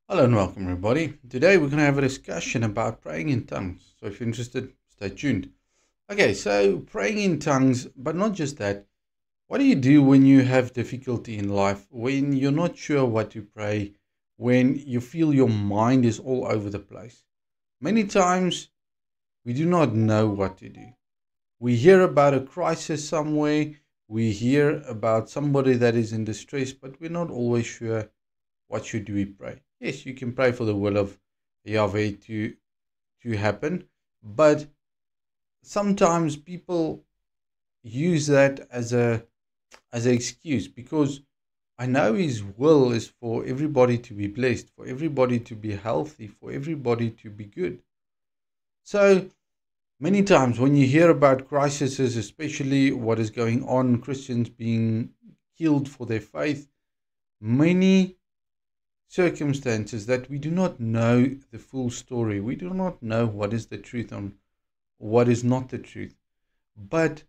Hello and welcome, everybody. Today we're going to have a discussion about praying in tongues. So if you're interested, stay tuned. Okay, so praying in tongues, but not just that. What do you do when you have difficulty in life, when you're not sure what to pray, when you feel your mind is all over the place? Many times we do not know what to do. We hear about a crisis somewhere, we hear about somebody that is in distress, but we're not always sure what should we pray. Yes, you can pray for the will of Yahweh to happen, but sometimes people use that as an excuse because I know His will is for everybody to be blessed, for everybody to be healthy, for everybody to be good. So many times when you hear about crises, especially what is going on, Christians being killed for their faith, many circumstances that we do not know the full story. We do not know what is the truth on what is not the truth. But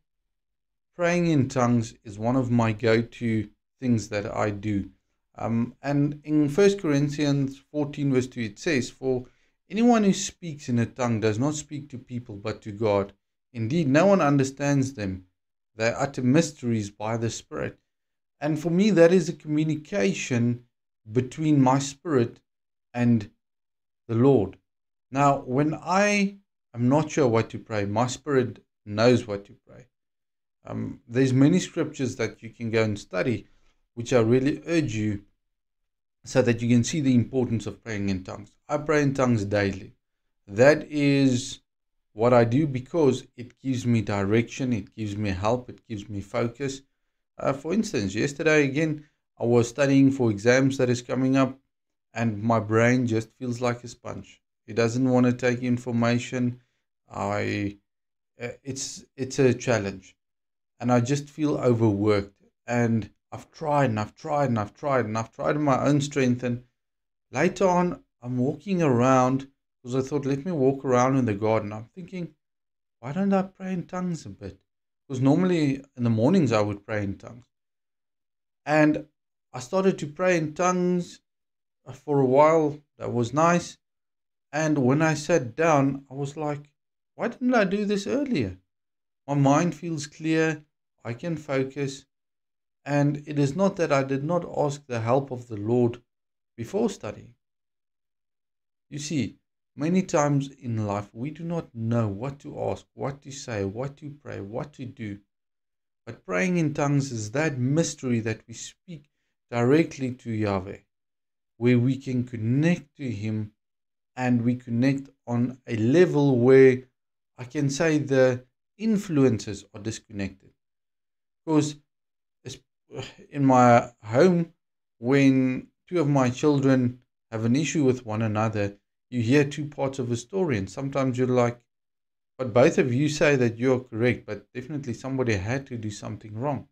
praying in tongues is one of my go-to things that I do. And in 1 Corinthians 14 verse 2 it says, "For anyone who speaks in a tongue does not speak to people but to God. Indeed, no one understands them. They utter mysteries by the Spirit." And for me, that is a communication between my spirit and the Lord. Now, when I am not sure what to pray, my spirit knows what to pray. There's many scriptures that you can go and study, which I really urge you so that you can see the importance of praying in tongues. I pray in tongues daily. That is what I do because it gives me direction, it gives me help, it gives me focus. For instance, yesterday again, I was studying for exams that is coming up, and my brain just feels like a sponge. It doesn't want to take information. I, it's a challenge, and I just feel overworked. And I've tried, and I've tried, and I've tried, and I've tried in my own strength. And later on, I'm walking around because I thought, let me walk around in the garden. I'm thinking, why don't I pray in tongues a bit? Because normally in the mornings I would pray in tongues. And I started to pray in tongues for a while. That was nice. And when I sat down, I was like, why didn't I do this earlier? My mind feels clear. I can focus. And it is not that I did not ask the help of the Lord before studying. You see, many times in life we do not know what to ask, what to say, what to pray, what to do. But praying in tongues is that mystery that we speak directly to Yahweh, where we can connect to Him and we connect on a level where I can say the influences are disconnected. Because in my home, when two of my children have an issue with one another, you hear two parts of a story, and sometimes you're like, but both of you say that you're correct, but definitely somebody had to do something wrong.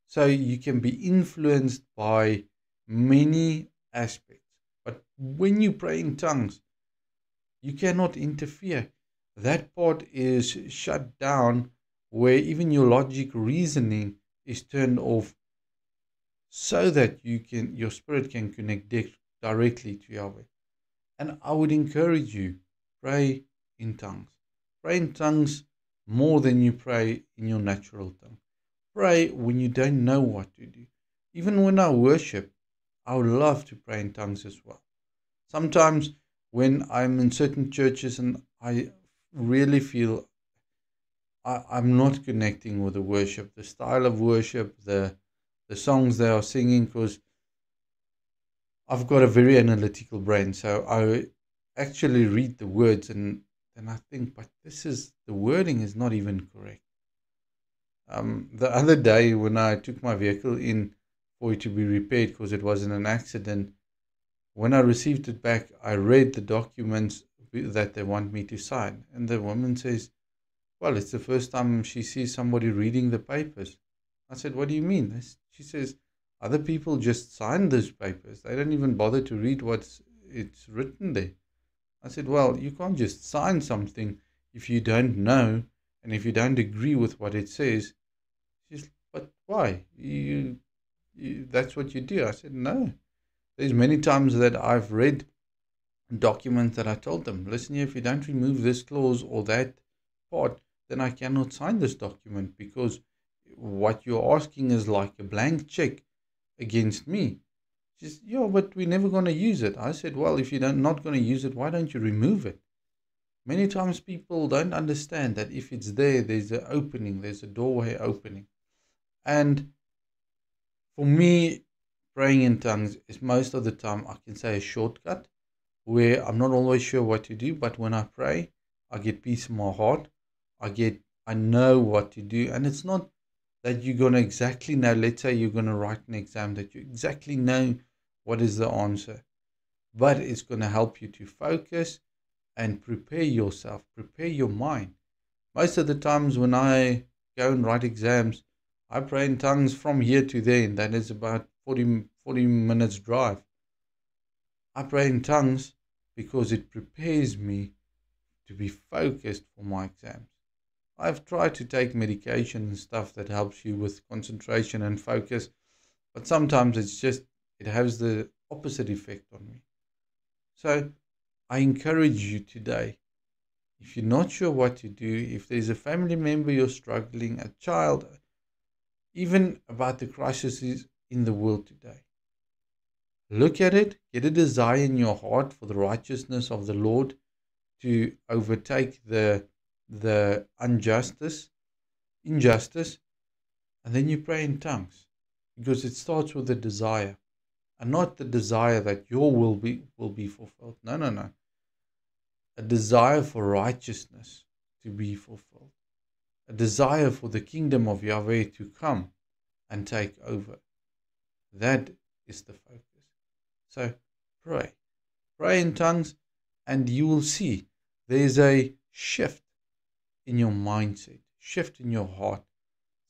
So you can be influenced by many aspects. But when you pray in tongues, you cannot interfere. That part is shut down where even your logic reasoning is turned off so that your spirit can connect directly to Yahweh. And I would encourage you, pray in tongues. Pray in tongues more than you pray in your natural tongue. Pray when you don't know what to do. Even when I worship, I would love to pray in tongues as well. Sometimes when I'm in certain churches and I really feel I'm not connecting with the worship, the style of worship, the songs they are singing, because I've got a very analytical brain. So I actually read the words and then I think, but the wording is not even correct. The other day when I took my vehicle in for it to be repaired because it was in an accident, when I received it back, I read the documents that they want me to sign. And the woman says, well, it's the first time she sees somebody reading the papers. I said, what do you mean? She says, other people just sign those papers. They don't even bother to read it's written there. I said, well, you can't just sign something if you don't know and if you don't agree with what it says. She's, but why? That's what you do. I said, no. There's many times that I've read documents that I told them, listen here, if you don't remove this clause or that part, then I cannot sign this document, because what you're asking is like a blank check against me. She says, yeah, but we're never going to use it. I said, well, if you're not going to use it, why don't you remove it? Many times people don't understand that if it's there, there's an opening, there's a doorway opening. And for me, praying in tongues is most of the time, I can say, a shortcut where I'm not always sure what to do, but when I pray, I get peace in my heart. I know what to do. And it's not that you're going to exactly know, let's say you're going to write an exam, that you exactly know what is the answer, but it's going to help you to focus and prepare yourself, prepare your mind. Most of the times when I go and write exams, I pray in tongues from here to there, and that is about 40 minutes drive. I pray in tongues because it prepares me to be focused for my exams. I've tried to take medication and stuff that helps you with concentration and focus, but sometimes it has the opposite effect on me. So I encourage you today, if you're not sure what to do, if there's a family member you're struggling, a child, even about the crises in the world today, look at it, get a desire in your heart for the righteousness of the Lord to overtake the injustice, and then you pray in tongues, because it starts with a desire, and not the desire that your will be fulfilled. No. A desire for righteousness to be fulfilled. A desire for the kingdom of Yahweh to come and take over. That is the focus. So pray. Pray in tongues, and you will see there's a shift in your mindset, shift in your heart.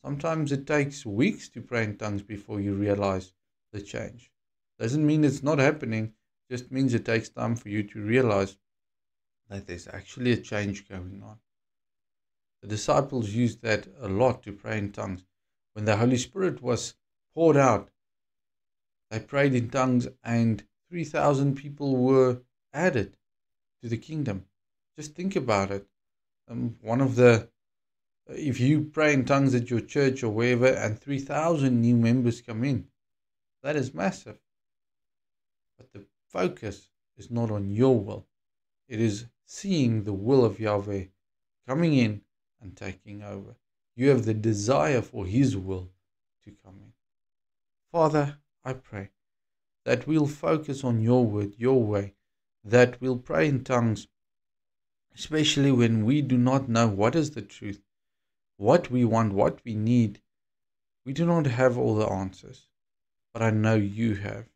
Sometimes it takes weeks to pray in tongues before you realize the change. Doesn't mean it's not happening, just means it takes time for you to realize that there's actually a change going on. The disciples used that a lot to pray in tongues. When the Holy Spirit was poured out, they prayed in tongues, and 3,000 people were added to the kingdom. Just think about it. If you pray in tongues at your church or wherever, and 3,000 new members come in, that is massive. But the focus is not on your will. It is seeing the will of Yahweh coming in and taking over. You have the desire for His will to come in. Father, I pray that we'll focus on your word, your way, that we'll pray in tongues, especially when we do not know what is the truth, what we want, what we need. We do not have all the answers, but I know you have.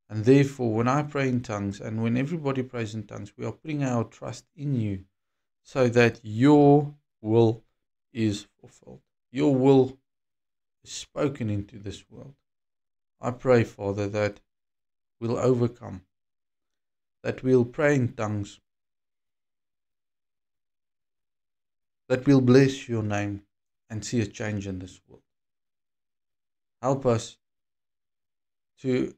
And therefore, when I pray in tongues, and when everybody prays in tongues, we are putting our trust in you, so that your will is fulfilled. Your will is spoken into this world. I pray, Father, that we'll overcome, that we'll pray in tongues, that we'll bless your name and see a change in this world. Help us to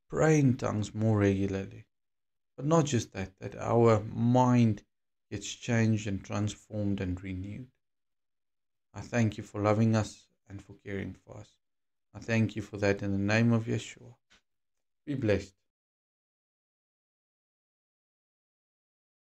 pray in tongues more regularly. But not just that, that our mind gets changed and transformed and renewed. I thank you for loving us and for caring for us. I thank you for that in the name of Yeshua. Be blessed.